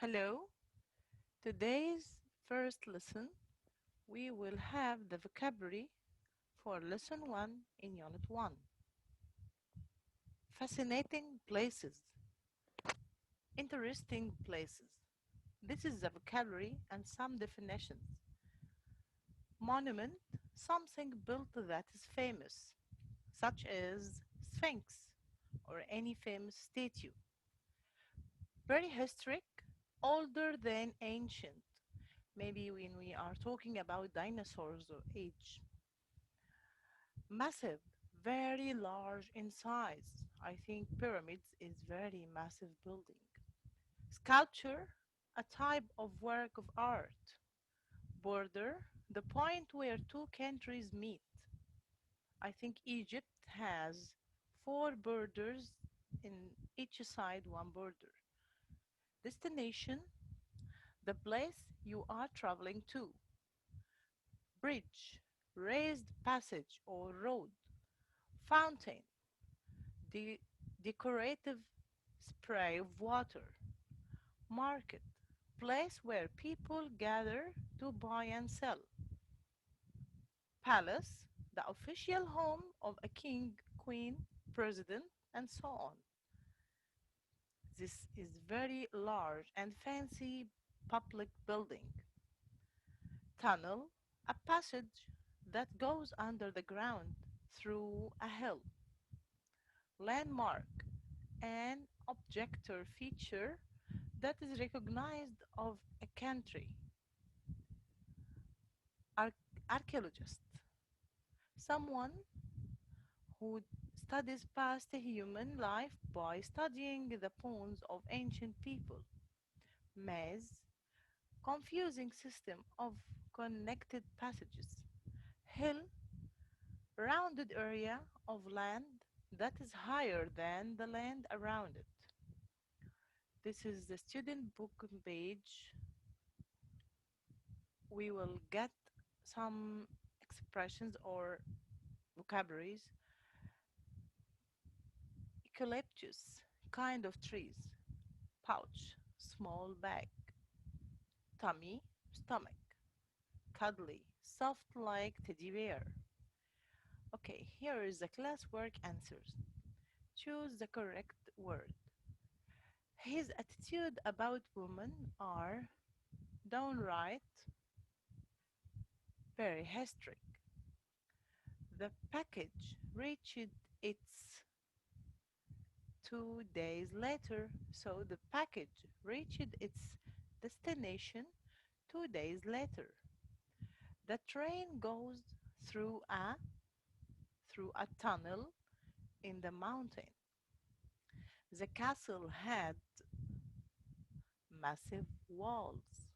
Hello. Today's first lesson, we will have the vocabulary for lesson 1 in unit 1. Fascinating places, interesting places. This is the vocabulary and some definitions. Monument, something built that is famous, such as Sphinx or any famous statue. Prehistoric, older than ancient. Maybe when we are talking about dinosaurs or age. Massive, very large in size. I think pyramids is very massive building. Sculpture, a type of work of art. Border, the point where two countries meet. I think Egypt has four borders in each side, one border. Destination, the place you are traveling to. Bridge, raised passage or road. Fountain, the decorative spray of water. Market, place where people gather to buy and sell. Palace, the official home of a king, queen, president, and so on. This is very large and fancy public building. Tunnel, a passage that goes under the ground through a hill. Landmark, an objector feature that is recognized of a country. Ar- Archaeologist, someone who studies past human life by studying the bones of ancient people. Maze, confusing system of connected passages. Hill, rounded area of land that is higher than the land around it. This is the student book page. We will get some expressions or vocabularies. Eucalyptus, kind of trees. Pouch, small bag. Tummy, stomach. Cuddly, soft like teddy bear. Okay, here is the classwork answers. Choose the correct word. His attitude about women are downright very historic. The package reached its 2 days later, so the package reached its destination 2 days later. The train goes through a tunnel in the mountain. The castle had massive walls.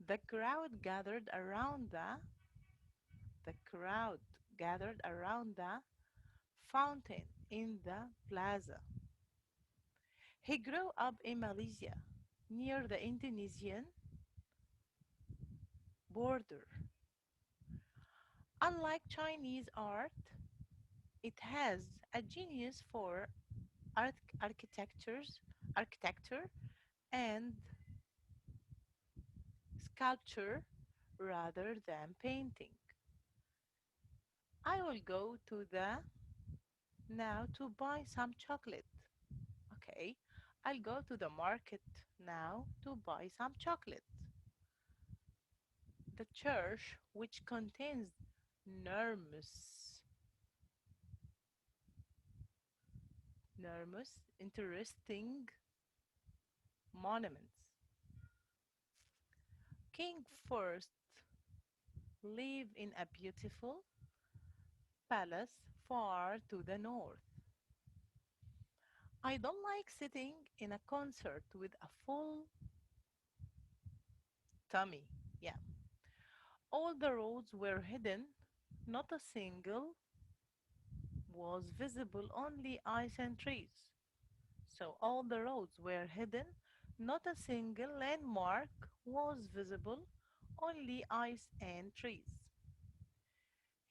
The crowd gathered around the crowd gathered around the fountain in the plaza. He grew up in Malaysia near the Indonesian border. Unlike Chinese art, it has a genius for art architecture and sculpture rather than painting. I will go to the now to buy some chocolate. Okay, I'll go to the market now to buy some chocolate. The church, which contains enormous, interesting monuments. King first lived in a beautiful palace far to the north. I don't like sitting in a concert with a full tummy. Yeah. All the roads were hidden, not a single was visible, only ice and trees. So all the roads were hidden, not a single landmark was visible, only ice and trees.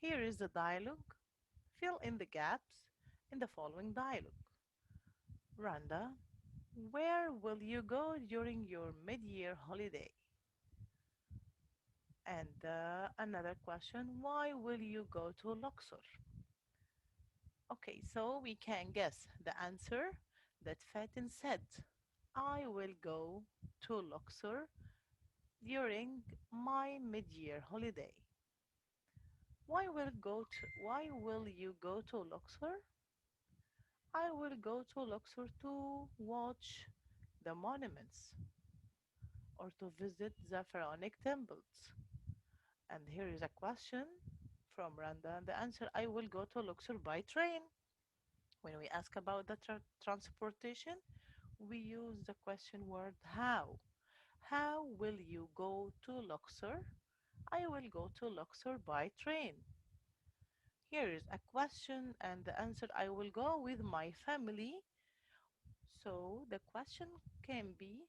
Here is the dialogue. Fill in the gaps in the following dialogue. Rhonda, Where will you go during your mid-year holiday? And another question, why will you go to Luxor? Okay, so we can guess the answer that Fatin said. I will go to Luxor during my mid-year holiday. Why will you go to Luxor? I will go to Luxor to watch the monuments or to visit the pharaonic temples. And here is a question from Randa. And the answer, I will go to Luxor by train. When we ask about the transportation, we use the question word how. How will you go to Luxor? I will go to Luxor by train. Here is a question and the answer, I will go with my family. So the question can be,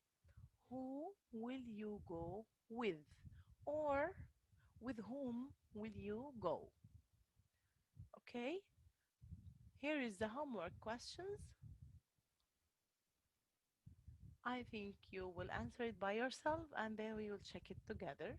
who will you go with? Or with whom will you go? Okay, here is the homework questions. I think you will answer it by yourself and then we will check it together.